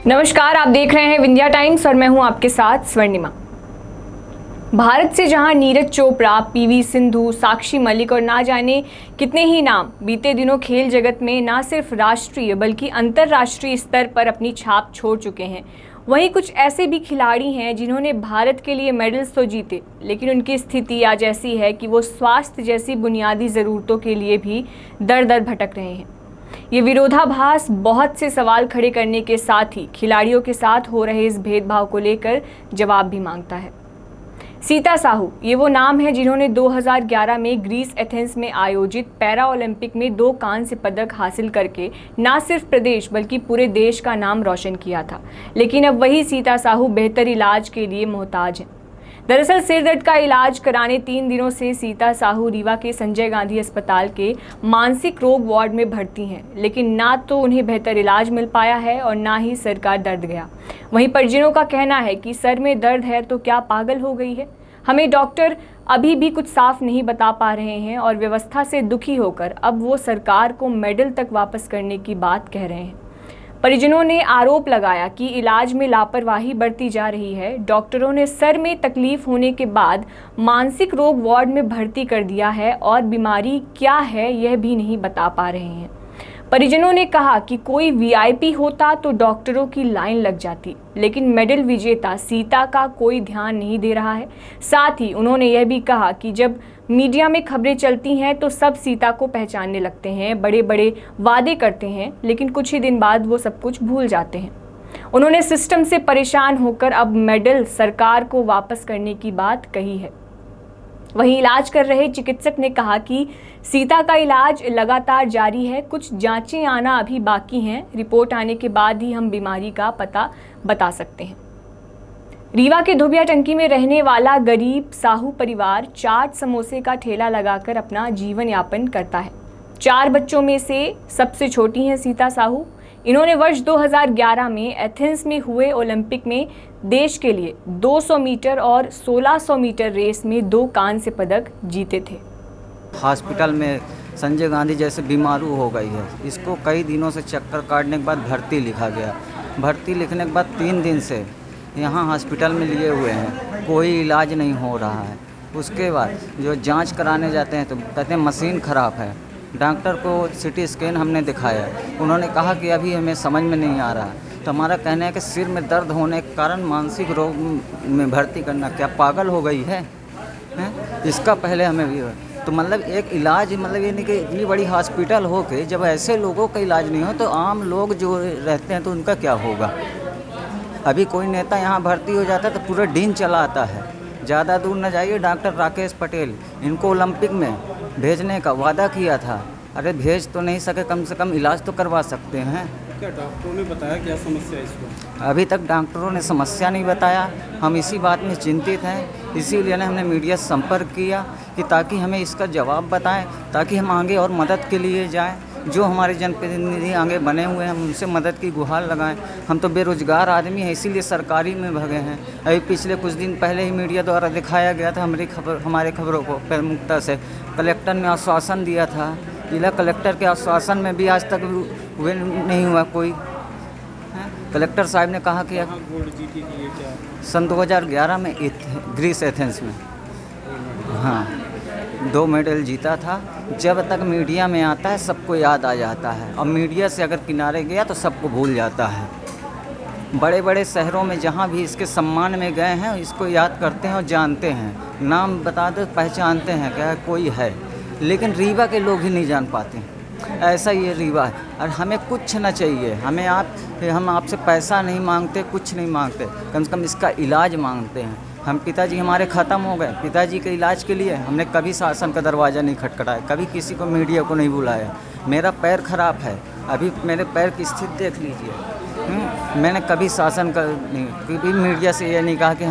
नमस्कार, आप देख रहे हैं विंध्या टाइम्स और मैं हूं आपके साथ स्वर्णिमा। भारत से जहां नीरज चोपड़ा, पीवी सिंधु, साक्षी मलिक और ना जाने कितने ही नाम बीते दिनों खेल जगत में ना सिर्फ राष्ट्रीय बल्कि अंतर्राष्ट्रीय स्तर पर अपनी छाप छोड़ चुके हैं, वहीं कुछ ऐसे भी खिलाड़ी हैं जिन्होंने भारत के लिए मेडल्स तो जीते, लेकिन उनकी स्थिति आज ऐसी है कि वो स्वास्थ्य जैसी बुनियादी ज़रूरतों के लिए भी दर दर भटक रहे हैं। ये विरोधाभास बहुत से सवाल खड़े करने के साथ ही खिलाड़ियों के साथ हो रहे इस भेदभाव को लेकर जवाब भी मांगता है। सीता साहू ये वो नाम है जिन्होंने 2011 में ग्रीस एथेंस में आयोजित पैरा ओलंपिक में 2 कांस्य पदक हासिल करके न सिर्फ प्रदेश बल्कि पूरे देश का नाम रोशन किया था। लेकिन अब वही सीता साहू बेहतर इलाज के लिए मोहताज हैं। दरअसल सिर दर्द का इलाज कराने 3 दिनों से सीता साहू रीवा के संजय गांधी अस्पताल के मानसिक रोग वार्ड में भर्ती हैं, लेकिन ना तो उन्हें बेहतर इलाज मिल पाया है और ना ही सर का दर्द गया। वहीं परिजनों का कहना है कि सर में दर्द है तो क्या पागल हो गई है। हमें डॉक्टर अभी भी कुछ साफ नहीं बता पा रहे हैं और व्यवस्था से दुखी होकर अब वो सरकार को मेडल तक वापस करने की बात कह रहे हैं। परिजनों ने आरोप लगाया कि इलाज में लापरवाही बरती जा रही है। डॉक्टरों ने सर में तकलीफ होने के बाद मानसिक रोग वार्ड में भर्ती कर दिया है और बीमारी क्या है यह भी नहीं बता पा रहे हैं। परिजनों ने कहा कि कोई वीआईपी होता तो डॉक्टरों की लाइन लग जाती, लेकिन मेडल विजेता सीता का कोई ध्यान नहीं दे रहा है। साथ ही उन्होंने यह भी कहा कि जब मीडिया में खबरें चलती हैं तो सब सीता को पहचानने लगते हैं, बड़े बड़े वादे करते हैं, लेकिन कुछ ही दिन बाद वो सब कुछ भूल जाते हैं। उन्होंने सिस्टम से परेशान होकर अब मेडल सरकार को वापस करने की बात कही है। वहीं इलाज कर रहे चिकित्सक ने कहा कि सीता का इलाज लगातार जारी है, कुछ जांचें आना अभी बाकी हैं, रिपोर्ट आने के बाद ही हम बीमारी का पता बता सकते हैं। रीवा के धोबिया टंकी में रहने वाला गरीब साहू परिवार चाट समोसे का ठेला लगाकर अपना जीवन यापन करता है। 4 बच्चों में से सबसे छोटी हैं सीता साहू। इन्होंने वर्ष 2011 में एथेंस में हुए ओलंपिक में देश के लिए 200 मीटर और 1600 मीटर रेस में 2 कांस्य पदक जीते थे। हॉस्पिटल में संजय गांधी जैसे बीमारू हो गई है। इसको कई दिनों से चक्कर काटने के बाद भर्ती लिखा गया। भर्ती लिखने के बाद 3 दिन से यहाँ हॉस्पिटल में लिए हुए हैं, कोई इलाज नहीं हो रहा है। उसके बाद जो जांच कराने जाते हैं तो कहते हैं मशीन ख़राब है। डॉक्टर को सिटी स्कैन हमने दिखाया, उन्होंने कहा कि अभी हमें समझ में नहीं आ रहा। तो हमारा कहना है कि सिर में दर्द होने के कारण मानसिक रोग में भर्ती करना क्या पागल हो गई है? इसका पहले हमें भी तो मतलब एक इलाज मतलब ये नहीं कि इतनी बड़ी हॉस्पिटल हो के जब ऐसे लोगों का इलाज नहीं हो तो आम लोग जो रहते हैं तो उनका क्या होगा। अभी कोई नेता यहाँ भर्ती हो जाता है तो पूरा दिन चला आता है। ज़्यादा दूर न जाइए, डॉक्टर राकेश पटेल इनको ओलंपिक में भेजने का वादा किया था। अरे भेज तो नहीं सके, कम से कम इलाज तो करवा सकते हैं। क्या डॉक्टरों ने बताया क्या समस्या है इसको? अभी तक डॉक्टरों ने समस्या नहीं बताया। हम इसी बात में चिंतित हैं, इसीलिए हमने मीडिया से संपर्क किया कि ताकि हमें इसका जवाब बताएं, ताकि हम आगे और मदद के लिए जाएं। जो हमारे जनप्रतिनिधि आगे बने हुए हैं हम उनसे मदद की गुहार लगाएं। हम तो बेरोजगार आदमी हैं, इसीलिए सरकारी में भगे हैं। अभी पिछले कुछ दिन पहले ही मीडिया द्वारा दिखाया गया था हमारे खबरों को प्रमुखता से। कलेक्टर ने आश्वासन दिया था, जिला कलेक्टर के आश्वासन में भी आज तक वे नहीं हुआ कोई। कलेक्टर साहब ने कहा कि गोल्ड जीती थी ये क्या? सन 2011 में ग्रीस एथेंस में 2 मेडल जीता था। जब तक मीडिया में आता है सबको याद आ जाता है, और मीडिया से अगर किनारे गया तो सबको भूल जाता है। बड़े बड़े शहरों में जहाँ भी इसके सम्मान में गए हैं इसको याद करते हैं और जानते हैं, नाम बता दो पहचानते हैं क्या कोई है, लेकिन रीवा के लोग ही नहीं जान पाते। ऐसा ये रीवा है। और हमें कुछ ना चाहिए, हम आपसे पैसा नहीं मांगते, कुछ नहीं मांगते, कम से कम इसका इलाज मांगते हैं। हम पिताजी हमारे ख़त्म हो गए, पिताजी के इलाज के लिए हमने कभी शासन का दरवाज़ा नहीं खटखटाया, कभी किसी को मीडिया को नहीं बुलाया। मेरा पैर ख़राब है, अभी मेरे पैर की स्थिति देख लीजिए। मैंने कभी शासन का नहीं, कभी मीडिया से ये नहीं कहा कि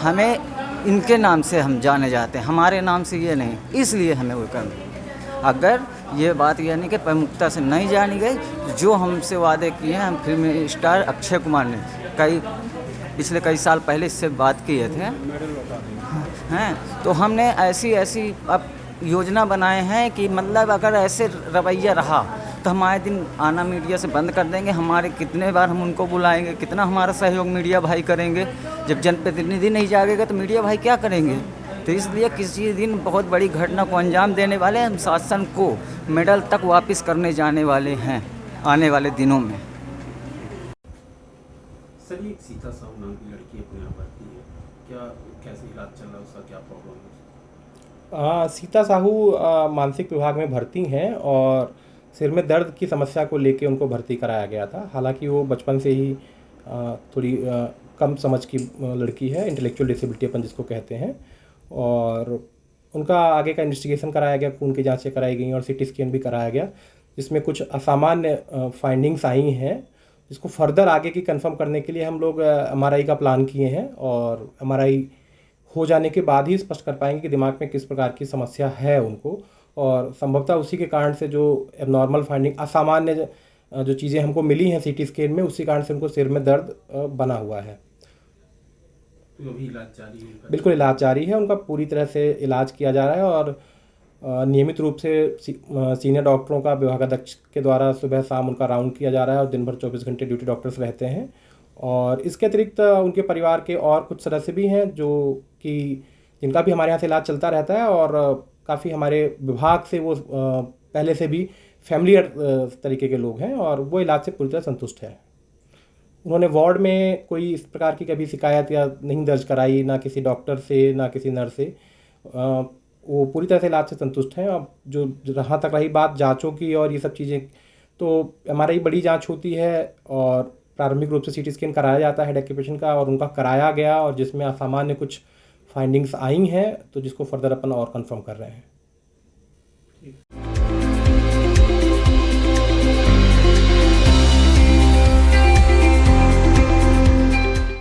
हमें इनके नाम से हम जाने जाते हैं, हमारे नाम से ये नहीं, इसलिए हमें वो करना। अगर ये बात यानी कि प्रमुखता से नहीं जानी गई, जो हमसे वादे किए हैं, हम फिल्म स्टार अक्षय कुमार ने पिछले कई साल पहले इससे बात किए थे हैं, तो हमने ऐसी अब योजना बनाए हैं कि मतलब अगर ऐसे रवैया रहा तो हम आए दिन आना मीडिया से बंद कर देंगे। हमारे कितने बार हम उनको बुलाएंगे, कितना हमारा सहयोग मीडिया भाई करेंगे। जब जनप्रतिनिधि नहीं जागेगा तो मीडिया भाई क्या करेंगे। तो इसलिए किसी दिन बहुत बड़ी घटना को अंजाम देने वाले हैं। हम शासन को मेडल तक वापस करने जाने वाले हैं आने वाले दिनों में। सर, ये एक सीता साहू नाम की लड़की अपने यहाँ भर्ती है, क्या कैसे इलाज चल रहा है, उसका क्या प्रॉब्लम है? सीता साहू मानसिक विभाग में भर्ती हैं और सिर में दर्द की समस्या को लेके उनको भर्ती कराया गया था। हालांकि वो बचपन से ही थोड़ी कम समझ की लड़की है, इंटेलेक्चुअल डिसेबिलिटी अपन जिसको कहते हैं। और उनका आगे का इन्वेस्टिगेशन कराया गया, खून की जांचें कराई गई और सीटी स्कैन भी कराया गया, जिसमें कुछ असामान्य फाइंडिंग्स आई हैं, जिसको फर्दर आगे की कंफर्म करने के लिए हम लोग एमआरआई का प्लान किए हैं। और एमआरआई हो जाने के बाद ही स्पष्ट कर पाएंगे कि दिमाग में किस प्रकार की समस्या है उनको, और संभवतः उसी के कारण से जो एबनॉर्मल फाइंडिंग, असामान्य जो चीज़ें हमको मिली हैं सीटी स्कैन में, उसी कारण से उनको सिर में दर्द बना हुआ है। तो अभी इलाज जारी है? बिल्कुल इलाज जारी है, उनका पूरी तरह से इलाज किया जा रहा है और नियमित रूप से सीनियर डॉक्टरों का विभागाध्यक्ष के द्वारा सुबह शाम उनका राउंड किया जा रहा है और दिन भर 24 घंटे ड्यूटी डॉक्टर्स रहते हैं। और इसके अतिरिक्त उनके परिवार के और कुछ सदस्य भी हैं जो कि जिनका भी हमारे यहाँ से इलाज चलता रहता है, और काफ़ी हमारे विभाग से वो पहले से भी फैमिलियर तरीके के लोग हैं और वो इलाज से पूरी तरह संतुष्ट है। उन्होंने वार्ड में कोई इस प्रकार की कभी शिकायत या नहीं दर्ज कराई, ना किसी डॉक्टर से ना किसी नर्स से। वो पूरी तरह से इलाज से संतुष्ट हैं। अब जो जहाँ तक रही बात जांचों की और ये सब चीज़ें, तो हमारी बड़ी जांच होती है और प्रारंभिक रूप से सीटी स्कैन कराया जाता है हेड के पेशेंट का, और उनका कराया गया और जिसमें असामान्य कुछ फाइंडिंग्स आई हैं, तो जिसको फर्दर अपन और कंफर्म कर रहे हैं।